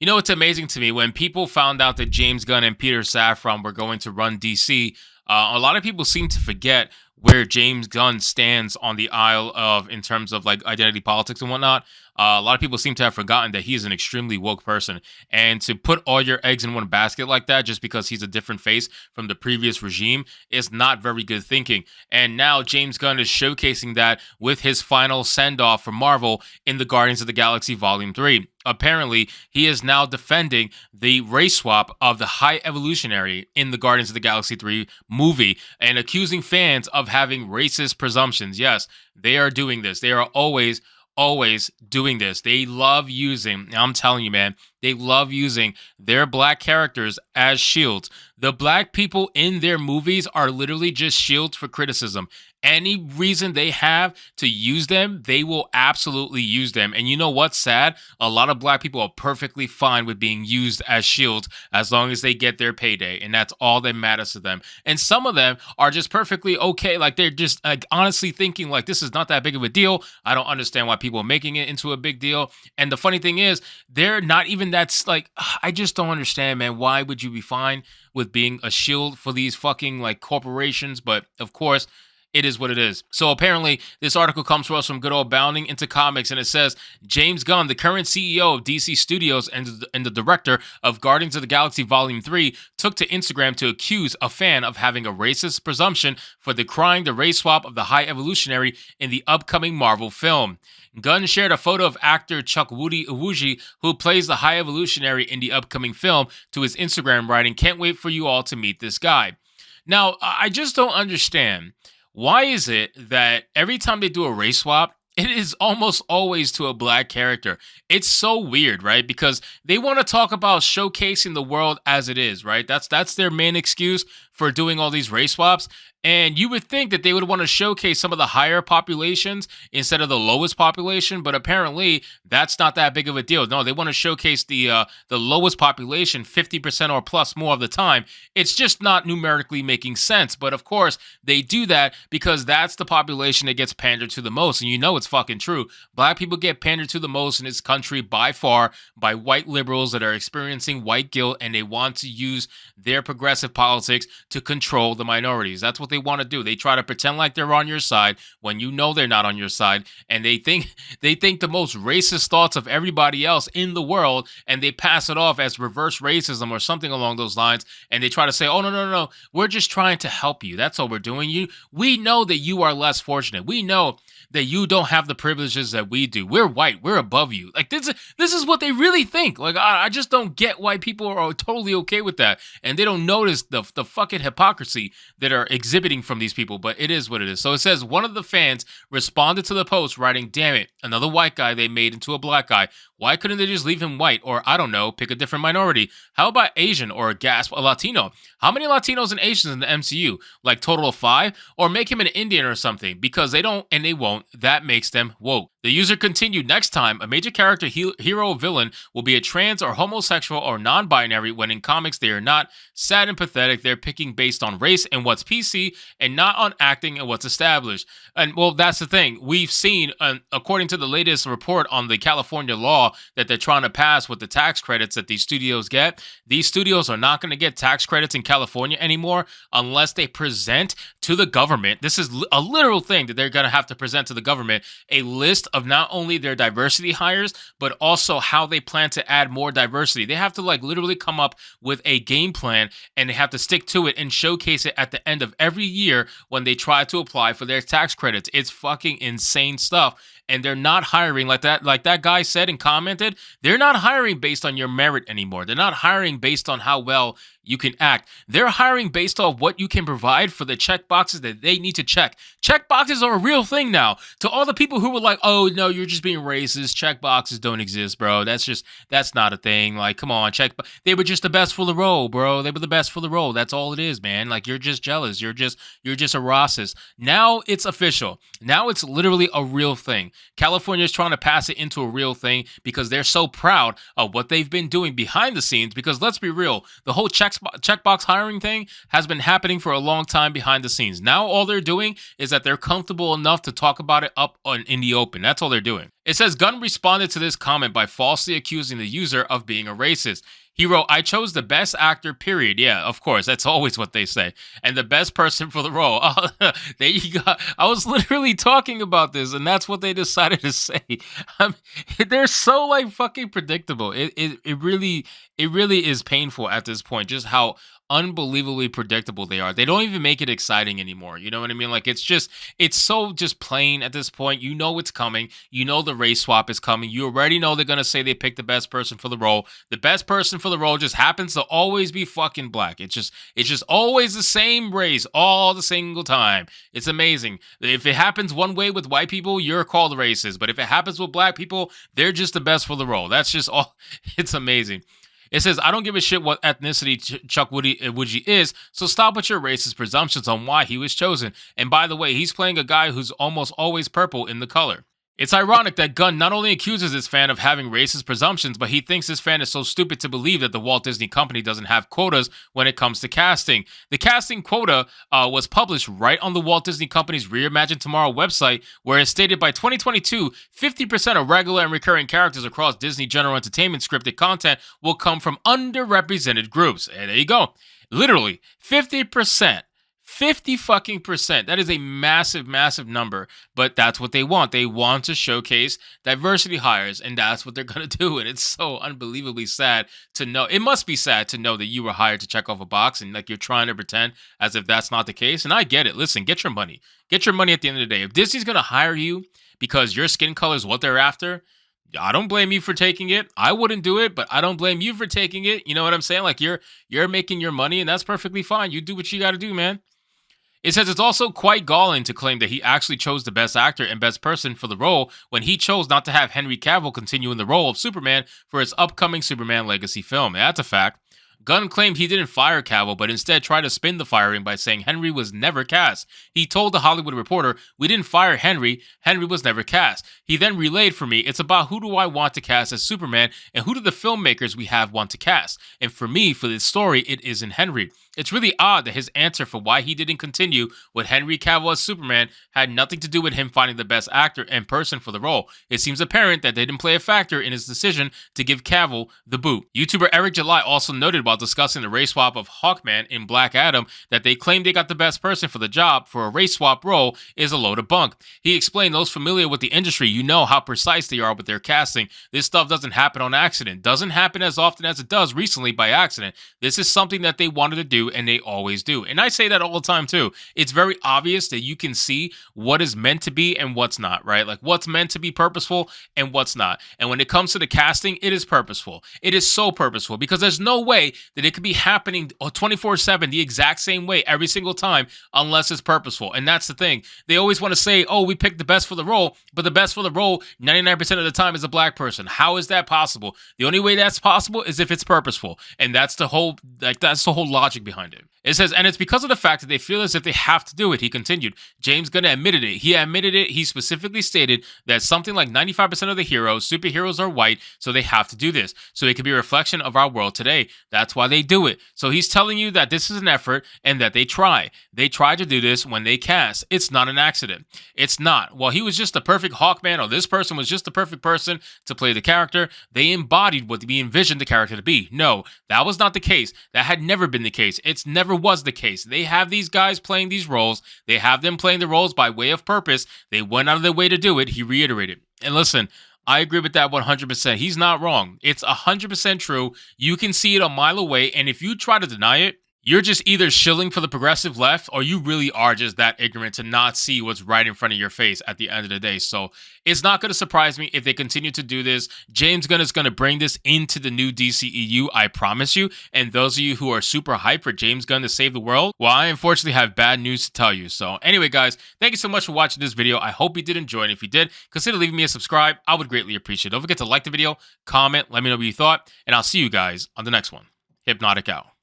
You know, it's amazing to me when people found out that James Gunn and Peter Safran were going to run DC. A lot of people seem to forget where James Gunn stands on the aisle of in terms of like identity politics and whatnot. A lot of people seem to have forgotten that he is an extremely woke person, and to put all your eggs in one basket like that just because he's a different face from the previous regime is not very good thinking. And now James Gunn is showcasing that with his final send off for Marvel in the Guardians of the Galaxy Volume 3. Apparently, he is now defending the race swap of the High Evolutionary in the Guardians of the Galaxy 3 movie and accusing fans of having racist presumptions. Yes, they are doing this. They are always doing this. They love using, I'm telling you, man, they love using their black characters as shields. The black people in their movies are literally just shields for criticism. Any reason they have to use them, they will absolutely use them. And you know what's sad? A lot of black people are perfectly fine with being used as shields as long as they get their payday. And that's all that matters to them. And some of them are just perfectly okay. Like they're just like honestly thinking like this is not that big of a deal. I don't understand why people are making it into a big deal. And the funny thing is, they're not even that's like, I just don't understand, man. Why would you be fine with being a shield for these fucking like corporations? But of course, it is what it is. So apparently, this article comes to us from good old Bounding into Comics, and it says, James Gunn, the current CEO of DC Studios and the director of Guardians of the Galaxy Volume 3, took to Instagram to accuse a fan of having a racist presumption for decrying the race swap of the High Evolutionary in the upcoming Marvel film. Gunn shared a photo of actor Chukwudi Iwuji, who plays the High Evolutionary in the upcoming film, to his Instagram, writing, "Can't wait for you all to meet this guy." Now, I just don't understand. Why is it that every time they do a race swap, it is almost always to a black character? It's so weird, right? Because they want to talk about showcasing the world as it is, right? That's their main excuse for doing all these race swaps. And you would think that they would want to showcase some of the higher populations instead of the lowest population, but apparently that's not that big of a deal. No, they want to showcase the lowest population 50% or plus more of the time. It's just not numerically making sense. But of course, they do that because that's the population that gets pandered to the most. And you know it's fucking true. Black people get pandered to the most in this country by far by white liberals that are experiencing white guilt, and they want to use their progressive politics to control the minorities. That's what they want to do. They try to pretend like they're on your side when you know they're not on your side, and they think the most racist thoughts of everybody else in the world, and they pass it off as reverse racism or something along those lines, and they try to say, "Oh no, we're just trying to help you. That's all we're doing. We know that you are less fortunate. We know that you don't have the privileges that we do. We're white. We're above you." Like this is what they really think. Like I just don't get why people are totally okay with that, and they don't notice the fucking hypocrisy that are exhibiting from these people. But it is what it is. So it says one of the fans responded to the post, writing, "Damn it, another white guy they made into a black guy. Why couldn't they just leave him white? Or I don't know, pick a different minority. How about Asian or gasp a Latino? How many Latinos and Asians in the MCU? Like total of 5? Or make him an Indian or something, because they don't and they won't. That makes them woke." The user continued, "Next time, a major character, hero, or villain will be a trans or homosexual or non-binary, when in comics they are not. Sad and pathetic. They're picking based on race and what's PC and not on acting and what's established." And well, that's the thing. We've seen, according to the latest report on the California law that they're trying to pass with the tax credits that these studios get, these studios are not going to get tax credits in California anymore unless they present to the government. This is a literal thing that they're going to have to present to the government, a list of not only their diversity hires, but also how they plan to add more diversity. They have to like literally come up with a game plan, and they have to stick to it and showcase it at the end of every year when they try to apply for their tax credits. It's fucking insane stuff. And they're not hiring like that guy said and commented. They're not hiring based on your merit anymore. They're not hiring based on how well you can act. They're hiring based off what you can provide for the check boxes that they need to check. Check boxes are a real thing now. To all the people who were like, "Oh no, you're just being racist. Check boxes don't exist, bro. That's not a thing. Like, come on, they were just the best for the role, bro. They were the best for the role. That's all it is, man. Like, you're just jealous. You're just a racist." Now it's official. Now it's literally a real thing. California is trying to pass it into a real thing because they're so proud of what they've been doing behind the scenes. Because let's be real, the whole checks checkbox hiring thing has been happening for a long time behind the scenes. Now all they're doing is that they're comfortable enough to talk about it up in the open. That's all they're doing. It says Gunn responded to this comment by falsely accusing the user of being a racist. He wrote, "I chose the best actor, period." Yeah, of course. That's always what they say. "And the best person for the role." Oh, there you go. I was literally talking about this, and that's what they decided to say. They're so like fucking predictable. It really is painful at this point, just how unbelievably predictable they are. They don't even make it exciting anymore. You know what I mean? Like it's so just plain at this point. You know it's coming. You know the race swap is coming. You already know they're gonna say they picked the best person for the role. The best person for the role just happens to always be fucking black. It's just always the same race all the single time. It's amazing. If it happens one way with white people, you're called racist. But if it happens with black people, they're just the best for the role. That's just all. It's amazing. It says, "I don't give a shit what ethnicity Chuck Woodgie is, so stop with your racist presumptions on why he was chosen. And by the way, he's playing a guy who's almost always purple in the color." It's ironic that Gunn not only accuses his fan of having racist presumptions, but he thinks his fan is so stupid to believe that the Walt Disney Company doesn't have quotas when it comes to casting. The casting quota was published right on the Walt Disney Company's Reimagine Tomorrow website, where it stated by 2022, 50% of regular and recurring characters across Disney General Entertainment scripted content will come from underrepresented groups. And there you go. Literally, 50%. 50 fucking percent. That is a massive, massive number, but that's what they want. They want to showcase diversity hires, and that's what they're going to do. And it's so unbelievably sad to know. It must be sad to know that you were hired to check off a box and like you're trying to pretend as if that's not the case. And I get it. Listen, get your money. Get your money at the end of the day. If Disney's going to hire you because your skin color is what they're after, I don't blame you for taking it. I wouldn't do it, but I don't blame you for taking it. You know what I'm saying? Like you're making your money, and that's perfectly fine. You do what you got to do, man. It says it's also quite galling to claim that he actually chose the best actor and best person for the role when he chose not to have Henry Cavill continue in the role of Superman for his upcoming Superman Legacy film. And that's a fact. Gunn claimed he didn't fire Cavill, but instead tried to spin the firing by saying Henry was never cast. He told The Hollywood Reporter, "We didn't fire Henry. Henry was never cast." He then relayed for me, "It's about who do I want to cast as Superman and who do the filmmakers we have want to cast. And for me, for this story, it isn't Henry." It's really odd that his answer for why he didn't continue with Henry Cavill as Superman had nothing to do with him finding the best actor and person for the role. It seems apparent that they didn't play a factor in his decision to give Cavill the boot. YouTuber Eric July also noted while discussing the race swap of Hawkman in Black Adam that they claimed they got the best person for the job for a race swap role is a load of bunk. He explained, "Those familiar with the industry, you know how precise they are with their casting. This stuff doesn't happen on accident. Doesn't happen as often as it does recently by accident. This is something that they wanted to do, and they always do." And I say that all the time too. It's very obvious that you can see what is meant to be and what's not, right? Like what's meant to be purposeful and what's not. And when it comes to the casting, it is purposeful. It is so purposeful because there's no way that it could be happening 24/7 the exact same way every single time unless it's purposeful. And that's the thing. They always want to say, "Oh, we picked the best for the role," but the best for the role 99% of the time is a black person. How is that possible? The only way that's possible is if it's purposeful. And that's the whole logic behind it. It says, "And it's because of the fact that they feel as if they have to do it," he continued. James Gunn admitted it. He admitted it. He specifically stated that something like 95% of the superheroes are white, so they have to do this. So it could be a reflection of our world today. That's why they do it. So he's telling you that this is an effort and that they try. They try to do this when they cast. It's not an accident. It's not. Well, he was just the perfect Hawkman, or this person was just the perfect person to play the character. They embodied what we envisioned the character to be. No, that was not the case. That had never been the case. It's never was the case. They have these guys playing these roles. They have them playing the roles by way of purpose. They went out of their way to do it. He reiterated. And listen, I agree with that 100%. He's not wrong. It's 100% true. You can see it a mile away. And if you try to deny it, you're just either shilling for the progressive left or you really are just that ignorant to not see what's right in front of your face at the end of the day. So it's not going to surprise me if they continue to do this. James Gunn is going to bring this into the new DCEU, I promise you. And those of you who are super hyped for James Gunn to save the world, well, I unfortunately have bad news to tell you. So anyway, guys, thank you so much for watching this video. I hope you did enjoy it. If you did, consider leaving me a subscribe. I would greatly appreciate it. Don't forget to like the video, comment, let me know what you thought, and I'll see you guys on the next one. Hypnotic out.